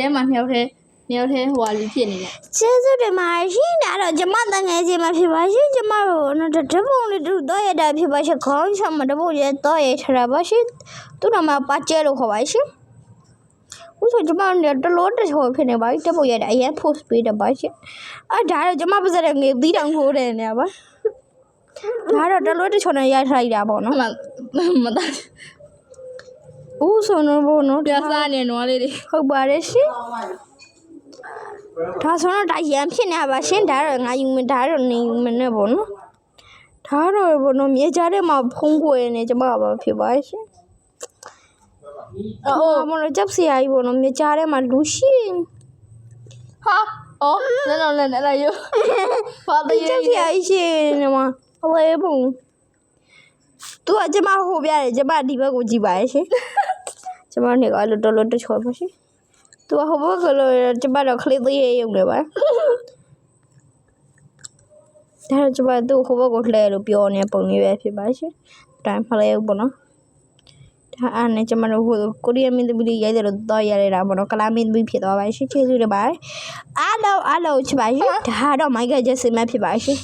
ထဲမှာမြောက်ထဲဟိုဟာလေးဖြစ်နေတယ် ကျေးဇူးတင်ပါတယ်ရှင်ဒါတော့ကျမတငယ်ချင်းမဖြစ်ပါရှင်ကျမတို့တပုံလေးတို့တော့ရတာဖြစ်ပါရှင်ခေါင်းချမတပုံရဲ့တော့ရထတာပါရှင်သူ့နာမပါကျဲလို့ခေါ်ပါရှင်ဦးဆိုကျမတို့တလို့တချို့ဖြစ်နေပါပြီတပုံရတဲ့အရင် post ပေးတယ်ပါရှင်ဒါတော့ကျမပါစတဲ့ငေသီးတောင်ထိုးတယ်နေပါဒါတော့တလို့တချို့နဲ့ရထားလိုက်တာပေါ့နော်မသားဦးဆိုတော့ဘောနော် ပြစားနေနွားလေးတွေ ဟုတ်ပါတယ်ရှင်ဒါဆိုတော့ဒါရံဖြစ်နေပါရှင်ဒါတော့ငါယူမဒါတော့နေယူမနဲ့ပေါ့နော်ဒါတော့ဘောနော်မြေကြားထဲမှာဖုံးကွယ်နေကျမပါဖြစ်ပါရှင်မလို့จับเสียကြီးပေါ့နော်မြေကြားထဲမှာလူရှိ ဟာအော်လည်းလာယူဖာသေး จับเสียကြီးရှင်ဒီမှာအဝဲပုံသူကကျမဟိုပြတယ်ကျမဒီဘက်ကိုကြည့်ပါရဲ့ရှင်ကျမနေကလို့တော်တော်တချောပါရှင်သူကဟိုဘက်ကလို့ကျမတော့ခလေးသေးရုံနဲ့ပါဒါတော့ကျမသူ့ဟိုဘက်ကိုလှဲလို့ပြောနေပုံလေးပဲဖြစ်ပါရှင်တိုင်းဖလဲပေါ့နော်ဒါအားနဲ့ကျမတို့ဟိုကိုရီးယားမင်းသမီးရိုက်တယ်လို့တော့ရရတာပေါ့နော်ကလာမင်းသမီးဖြစ်သွားပါရှင်ကျေးဇူးတင်ပါတယ်အားလုံးချပါရှင်ဒါတော့မိုက်ကဂျက်စင်မဖြစ်ပါရှင်